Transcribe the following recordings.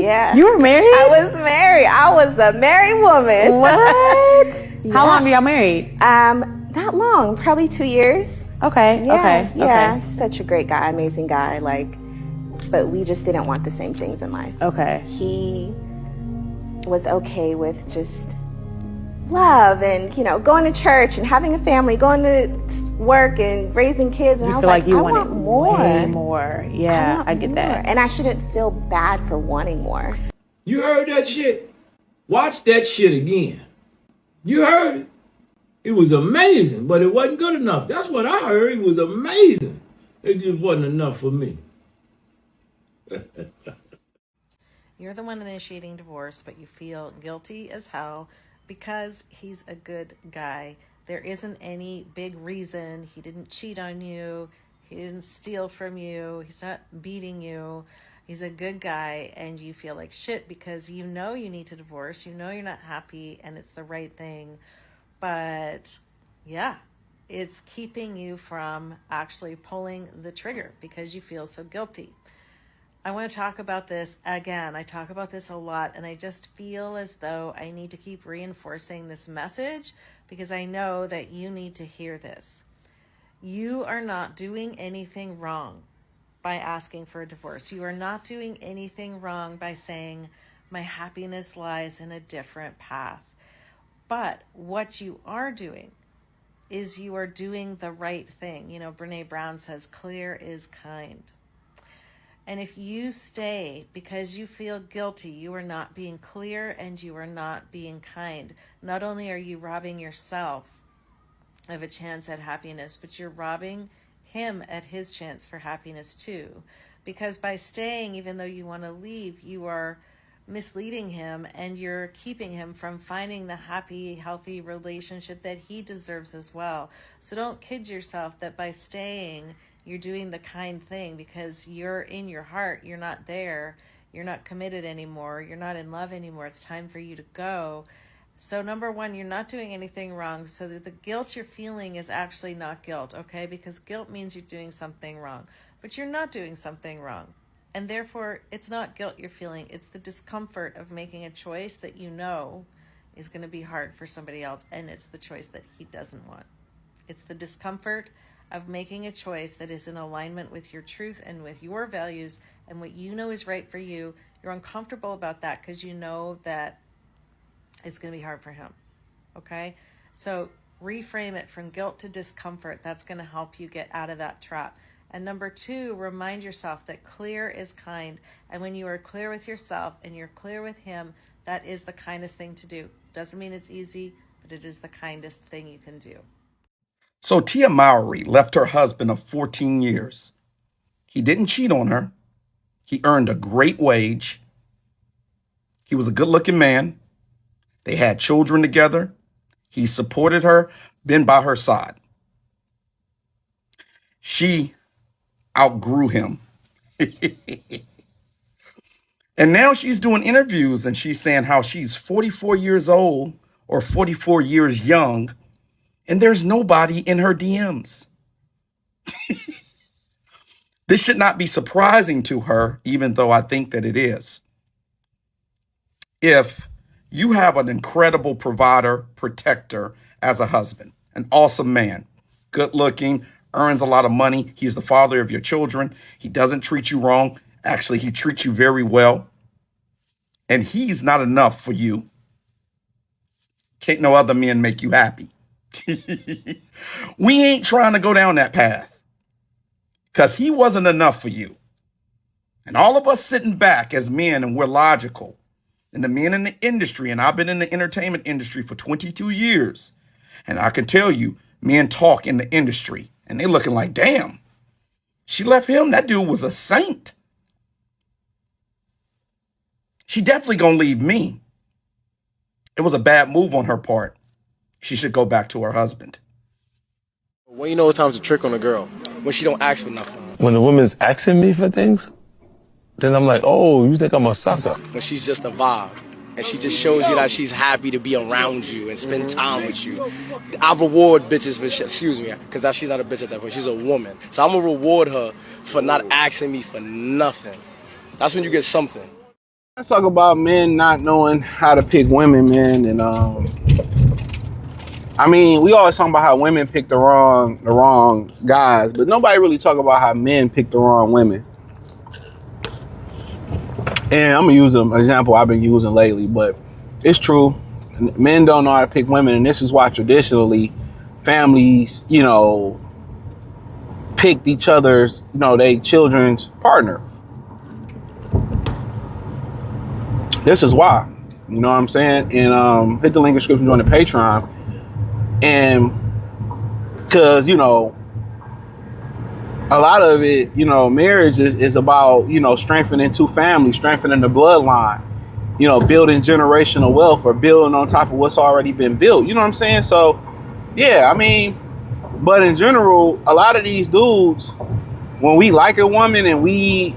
Yeah. You were married? I was married. I was a married woman. What? Yeah. How long were y'all married? Not long, probably 2 years. Okay, Yeah, okay. Such a great guy, amazing guy, but we just didn't want the same things in life. Okay. He was okay with just love and, going to church and having a family, going to work and raising kids. And You I was feel like you I wanted want more. way more. Yeah, I get that. And I shouldn't feel bad for wanting more. You heard that shit? Watch that shit again. You heard it? It was amazing, but it wasn't good enough. That's what I heard. It was amazing. It just wasn't enough for me. You're the one initiating divorce, but you feel guilty as hell because he's a good guy. There isn't any big reason. He didn't cheat on you. He didn't steal from you. He's not beating you. He's a good guy, and you feel like shit because you know you need to divorce. You know you're not happy, and it's the right thing. But yeah, it's keeping you from actually pulling the trigger because you feel so guilty. I want to talk about this again. I talk about this a lot, and I just feel as though I need to keep reinforcing this message because I know that you need to hear this. You are not doing anything wrong by asking for a divorce. You are not doing anything wrong by saying, my happiness lies in a different path. But what you are doing is you are doing the right thing. Brene Brown says, clear is kind. And if you stay because you feel guilty, you are not being clear and you are not being kind. Not only are you robbing yourself of a chance at happiness, but you're robbing him at his chance for happiness too. Because by staying, even though you want to leave, you are misleading him and you're keeping him from finding the happy, healthy relationship that he deserves as well. So don't kid yourself that by staying, you're doing the kind thing because you're in your heart. You're not there. You're not committed anymore. You're not in love anymore. It's time for you to go. So number one, you're not doing anything wrong. So the guilt you're feeling is actually not guilt, okay? Because guilt means you're doing something wrong, but you're not doing something wrong. And therefore, it's not guilt you're feeling. It's the discomfort of making a choice that you know is going to be hard for somebody else. And it's the choice that he doesn't want. It's the discomfort of making a choice that is in alignment with your truth and with your values and what you know is right for you. You're uncomfortable about that because you know that it's going to be hard for him. Okay? So reframe it from guilt to discomfort. That's going to help you get out of that trap. And number two, remind yourself that clear is kind. And when you are clear with yourself and you're clear with him, that is the kindest thing to do. Doesn't mean it's easy, but it is the kindest thing you can do. So Tia Mowry left her husband of 14 years. He didn't cheat on her. He earned a great wage. He was a good-looking man. They had children together. He supported her, been by her side. She outgrew him. And now she's doing interviews and she's saying how she's 44 years old or 44 years young, and there's nobody in her DMs. This should not be surprising to her, even though I think that it is. If you have an incredible provider, protector as a husband, an awesome man, good looking, earns a lot of money. He's the father of your children. He doesn't treat you wrong. Actually, he treats you very well. And he's not enough for you. Can't no other men make you happy. We ain't trying to go down that path because he wasn't enough for you. And all of us sitting back as men, and we're logical. And the men in the industry, and I've been in the entertainment industry for 22 years. And I can tell you, men talk in the industry. And they looking like, damn, she left him. That dude was a saint. She definitely gonna leave me. It was a bad move on her part. She should go back to her husband. When you know it's time to trick on a girl, when she don't ask for nothing. When the woman's asking me for things, then I'm like, oh, you think I'm a sucker. When she's just a vibe. And she just shows you that she's happy to be around you and spend time with you. I reward bitches for shit, excuse me, because she's not a bitch at that point. She's a woman. So I'm going to reward her for not asking me for nothing. That's when you get something. Let's talk about men not knowing how to pick women, man. And I mean, we always talk about how women pick the wrong guys, but nobody really talk about how men pick the wrong women. And I'm gonna use an example I've been using lately, but it's true. Men don't know how to pick women, and this is why traditionally families, picked each other's, they children's partner. This is why, you know what I'm saying? And hit the link in the description, join the Patreon. And because, a lot of it, marriage is about, strengthening two families, strengthening the bloodline, building generational wealth or building on top of what's already been built. You know what I'm saying? So, yeah, I mean, but in general, a lot of these dudes, when we like a woman and we,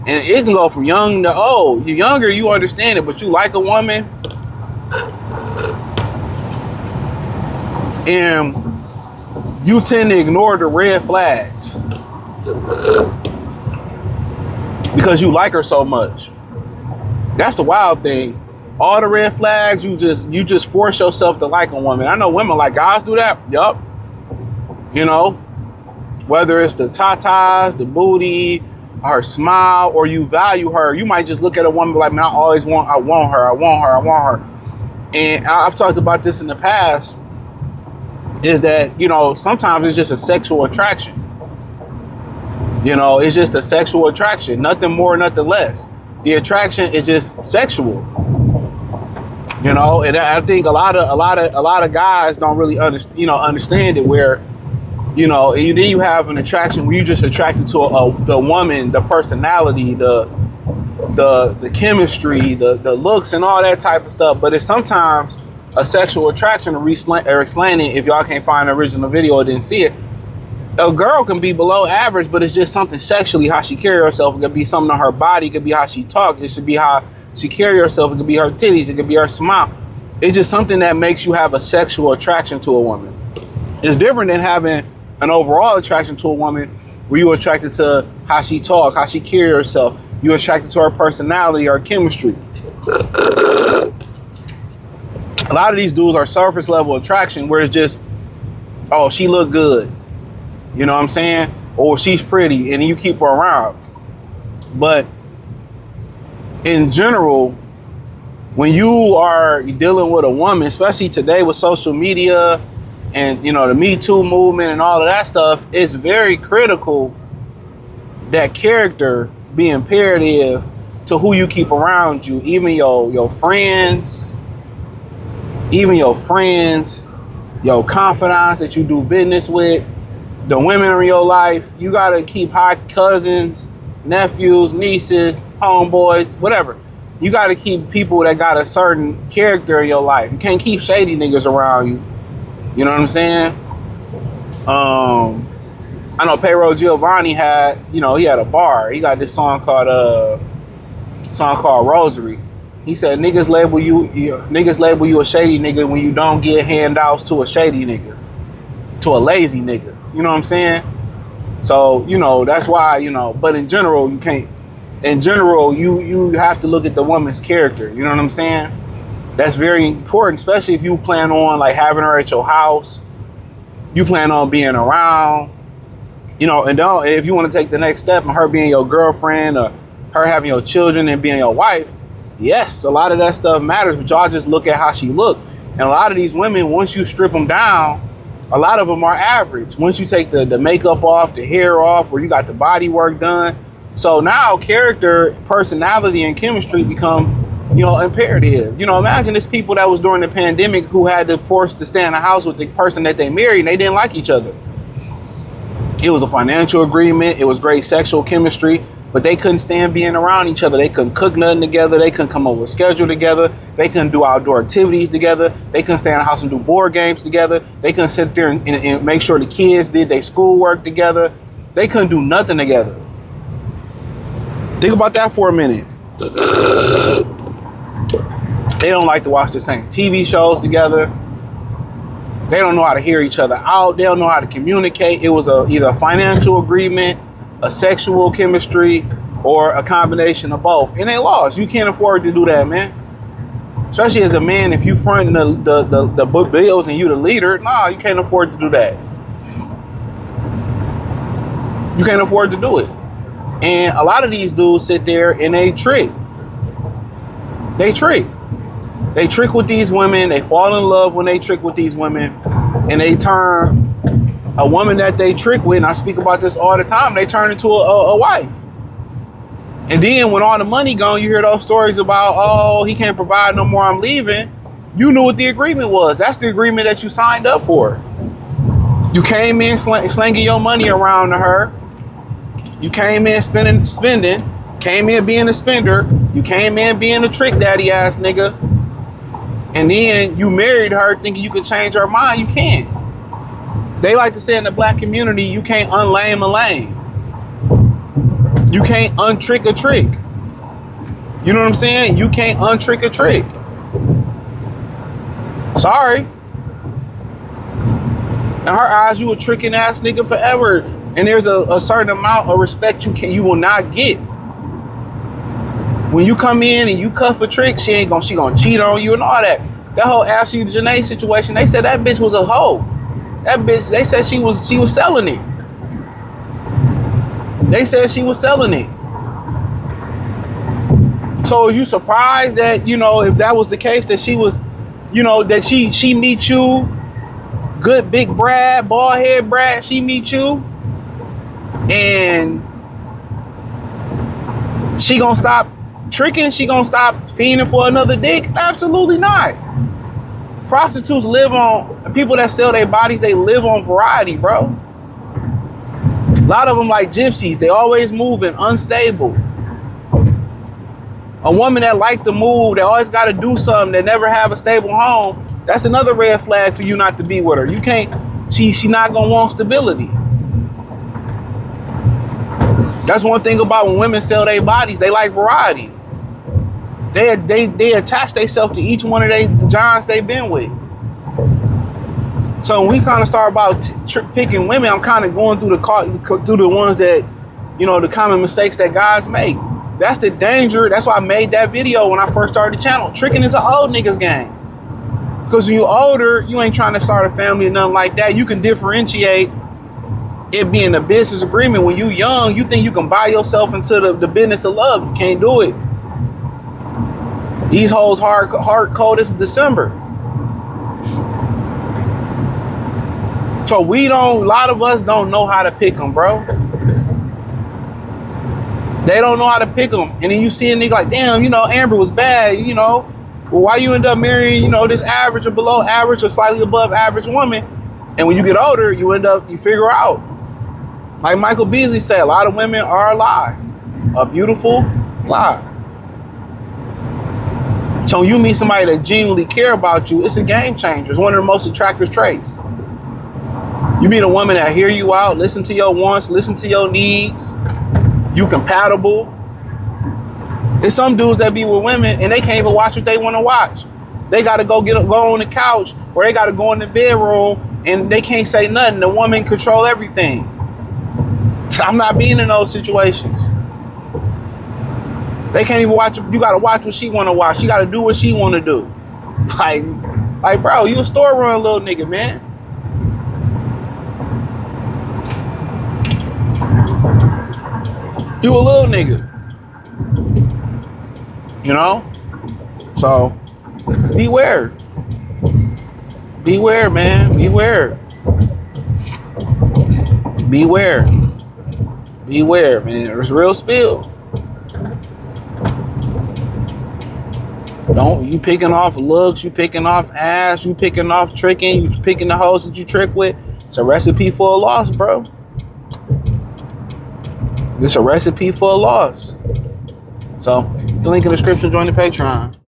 and it can go from young to old. You're younger, you understand it, but you like a woman and you tend to ignore the red flags because you like her so much. That's the wild thing. All the red flags, you just force yourself to like a woman. I know women like guys do that. Yup. Whether it's the tatas, the booty, her smile, or you value her, you might just look at a woman like, man, I want her. And I've talked about this in the past, is that, sometimes it's just a sexual attraction. It's just a sexual attraction, nothing more, nothing less. The attraction is just sexual. And I think a lot of guys don't really understand it, where and then you have an attraction where you just attracted to the woman, the personality, the chemistry, the looks, and all that type of stuff. But it's sometimes a sexual attraction, or explaining, if y'all can't find the original video or didn't see it. A girl can be below average, but it's just something sexually, how she carry herself. It could be something on her body. It could be how she talk. It should be how she carry herself. It could be her titties. It could be her smile. It's just something that makes you have a sexual attraction to a woman. It's different than having an overall attraction to a woman where you're attracted to how she talk, how she carry herself. You're attracted to her personality, her chemistry. A lot of these dudes are surface level attraction, where it's just, oh, she look good. You know what I'm saying? Or she's pretty, and you keep her around. But in general, when you are dealing with a woman, especially today with social media and, the Me Too movement and all of that stuff, it's very critical that character be imperative to who you keep around you. Even your friends, your confidants that you do business with, the women in your life. You gotta keep high cousins, nephews, nieces, homeboys, whatever. You gotta keep people that got a certain character in your life. You can't keep shady niggas around you. You know what I'm saying? I know Payroll Giovanni had, he had a bar. He got this song called Rosary. He said niggas label you a shady nigga when you don't get handouts to a shady nigga, to a lazy nigga. You know what I'm saying? So, that's why, but in general, you can't. In general, you have to look at the woman's character. You know what I'm saying? That's very important, especially if you plan on like having her at your house. You plan on being around, and if you want to take the next step and her being your girlfriend or her having your children and being your wife, yes, a lot of that stuff matters, but y'all just look at how she look. And a lot of these women, once you strip them down, a lot of them are average. Once you take the makeup off, the hair off, or you got the body work done. So now character, personality, and chemistry become, imperative. Imagine this people that was during the pandemic who had to force to stay in a house with the person that they married and they didn't like each other. It was a financial agreement. It was great sexual chemistry, but they couldn't stand being around each other. They couldn't cook nothing together. They couldn't come up with a schedule together. They couldn't do outdoor activities together. They couldn't stay in the house and do board games together. They couldn't sit there and make sure the kids did their schoolwork together. They couldn't do nothing together. Think about that for a minute. They don't like to watch the same TV shows together. They don't know how to hear each other out. They don't know how to communicate. It was either a financial agreement, a sexual chemistry, or a combination of both, and they lost. You can't afford to do that, man. Especially as a man, if you fronting the book bills and you the leader, nah, you can't afford to do that. You can't afford to do it. And a lot of these dudes sit there and they trick. They trick. They trick with these women. They fall in love when they trick with these women. And they turn a woman that they trick with, and I speak about this all the time, they turn into a wife. And then when all the money gone, you hear those stories about, oh, he can't provide no more, I'm leaving. You knew what the agreement was. That's the agreement that you signed up for. You came in slanging your money around to her. You came in spending, came in being a spender. You came in being a trick daddy ass nigga. And then you married her thinking you could change her mind. You can't. They like to say in the black community, you can't unlame a lame. You can't untrick a trick. You know what I'm saying? You can't untrick a trick. Sorry. In her eyes, you a tricking ass nigga forever. And there's a certain amount of respect you will not get. When you come in and you cuff a trick, she gonna cheat on you and all that. That whole Ashley Janae situation, they said that bitch was a hoe. That bitch, they said she was selling it. They said she was selling it. So are you surprised that, you know, if that was the case, that she was, you know, that she meet you, good big Brad, bald head Brad, she meet you, and she gonna stop tricking? She gonna stop fiending for another dick? Absolutely not. Prostitutes live on, people that sell their bodies, they live on variety, bro. A lot of them like gypsies, they always moving, unstable. A woman that like to move, that always got to do something, that never have a stable home, that's another red flag for you not to be with her. You can't, she not gonna want stability. That's one thing about when women sell their bodies, they like variety. They attach themselves to each one of the Johns they've been with. So when we kind of start about picking women, I'm kind of going through the ones that, you know, the common mistakes that guys make. That's the danger. That's why I made that video when I first started the channel. Tricking is an old niggas game. Because when you're older, you ain't trying to start a family or nothing like that. You can differentiate it being a business agreement. When you young, you think you can buy yourself into the business of love. You can't do it. These hoes hard cold as December. So a lot of us don't know how to pick them, bro. They don't know how to pick them. And then you see a nigga like, damn, you know, Amber was bad, you know. Well, why you end up marrying, you know, this average or below average or slightly above average woman? And when you get older, you figure out. Like Michael Beasley said, a lot of women are a lie. A beautiful lie. So when you meet somebody that genuinely care about you, it's a game changer. It's one of the most attractive traits. You meet a woman that hear you out, listen to your wants, listen to your needs. You compatible. There's some dudes that be with women and they can't even watch what they want to watch. They got to go on the couch, or they got to go in the bedroom and they can't say nothing. The woman control everything. I'm not being in those situations. They can't even watch. You got to watch what she want to watch. She got to do what she want to do. Like, bro, you a store run little nigga, man. You a little nigga. You know? So, beware. Beware, man. Beware. Beware. Beware, man. It's real spill. You picking off looks, you picking off ass, you picking off tricking, you picking the hoes that you trick with. It's a recipe for a loss, bro. It's a recipe for a loss. So, the link in the description, join the Patreon.